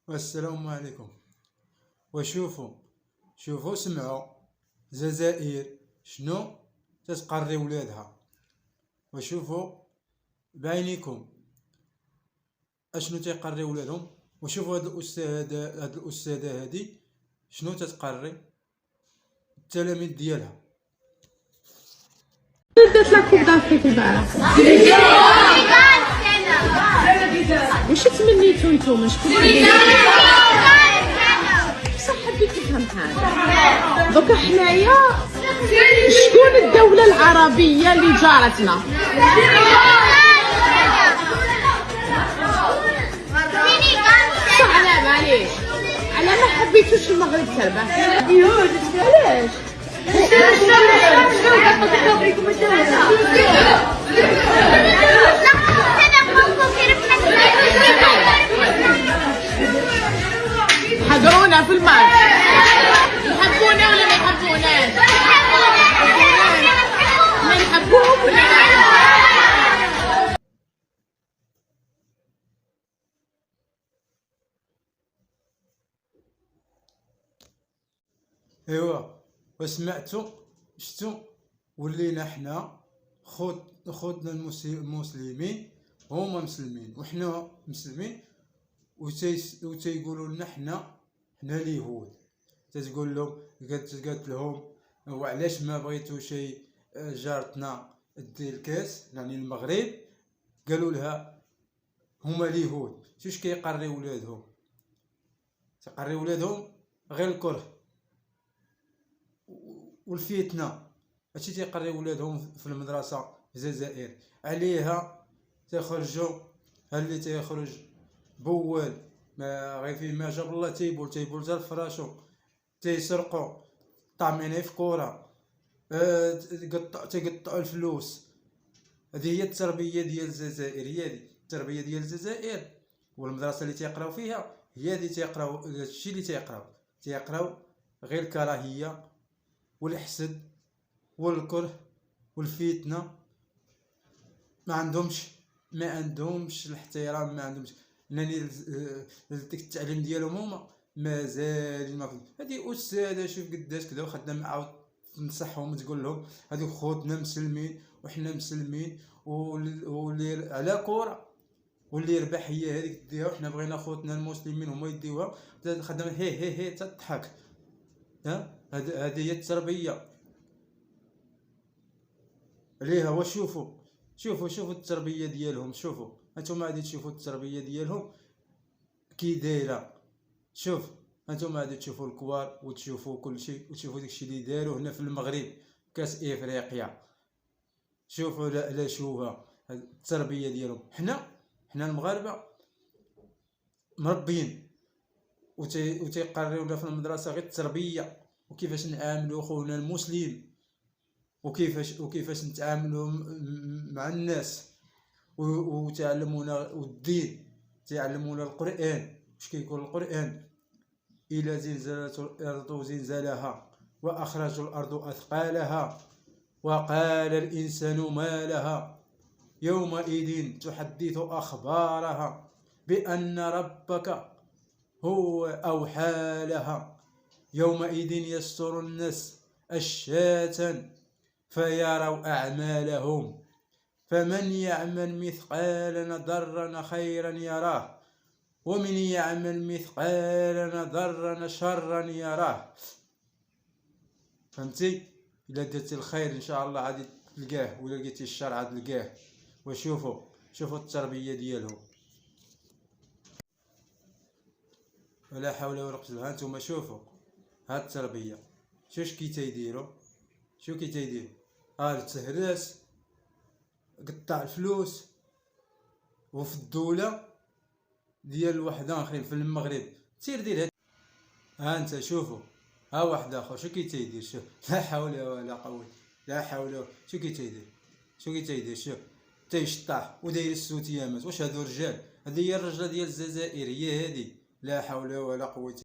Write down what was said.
والسلام عليكم. شوفوا سمعوا الجزائر شنو تتقري ولادها، وشوفوا بعينيكم اشنو تيقري ولادهم، وشوفوا هاد الاستاذه هادي شنو تتقري التلاميذ ديالها. درت لا كوب دافريك البارح. واش تمنيتو نتوما؟ شكون بصح حبيت نفهم حاجه. دوكا حنايا شكون الدوله العربيه اللي جارتنا؟ على معليش، على ما حبيتوش المغرب تربح؟ علاش؟ حضرونا في الماتش، يحبونا ولا ما يحبوناش؟ ما نحبوهم ولا لا؟ ايوا وسمعتوا شتو ولينا حنا خوتنا المسلمين هما مسلمين وحنا مسلمين، وتيقولوا لنا حنا اليهود. تتقول لهم قالت لهم وعلاش ما بغيتوش جارتنا دير الكاس يعني المغرب؟ قالوا لها هما اليهود. شوش كيقري ولادهم؟ تقري ولادهم غير الكره والفتنه، هادشي تيقري ولادهم في المدرسه في الجزائر. عليها تيخرجوا اللي تيخرج بوال ما غير فيه ما جاب الله، تيبول حتى لفراشو، تيسرقوا طامعين في كره، تيقطعوا الفلوس. هذه هي التربيه ديال الجزائر، هي هذه التربيه ديال الجزائر. والمدرسه اللي تيقراو فيها هي هذه، تيقراو هادشي اللي تيقراو غير الكراهيه والحسد والكره والفتنه. ما عندهمش الاحترام، ما عندهمش يعني ديك التعليم ديالهم هما مازال ما. هذه استاذه شوف قداش كذا وخدنا معاود تنصحهم تقول لهم هذوك خوتنا مسلمين وحنا مسلمين، واللي على كره واللي يربح هي هذيك ديها، وحنا بغينا خوتنا المسلمين هما يديوها. خدام هي تضحك. هذه هي التربيه عليها. وشوفوا التربيه ديالهم. شوفوا انتم غادي تشوفوا التربيه ديالهم كي دايره. شوف انتم غادي تشوفوا الكوار وتشوفوا كل شيء، وتشوفوا داكشي اللي داروا هنا في المغرب كاس افريقيا. شوفوا لا شوفها التربيه ديالهم. حنا المغاربه مربين وتيقريونا في المدرسه غير التربيه، وكيفاش نعاملوا خونا المسلم، وكيفاش نتعاملوا مع الناس، وتعلمونا الدين، تعلمونا القرآن. واش كيقول القرآن؟ إلى زلزلت الأرض زلزالها وأخرج الأرض أثقالها وقال الإنسان ما لها يومئذ تحدث أخبارها بأن ربك هو أوحى لها يومئذ يستر الناس أشتاتا فيروا أعمالهم فمن يعمل مثقال ذرة خيرا يراه ومن يعمل مثقال ذرة شرا يراه. فهمتي؟ إلا درتي الخير إن شاء الله غادي تلقاه، وإلا لقيتي الشر عاد تلقاه. وشوفوا التربية ديالهم، ولا حول ولا قوة إلا بالله. هانتوما شوفوا هاد التربية، شوف كي تيديروا، التهراس قطع الفلوس. وفي الدولة ديال واحد اخرين في المغرب سير دير هاد. ها انت شوفوا، ها واحد اخر شو كي تيدير. شوف لا حول ولا قوة، لا حول. شو كي تيدير، شوف تيشطح وداير السوتيامات. واش هادو رجال؟ هذه هي الرجله ديال الجزائر، هي هذه. لا حول ولا قوة.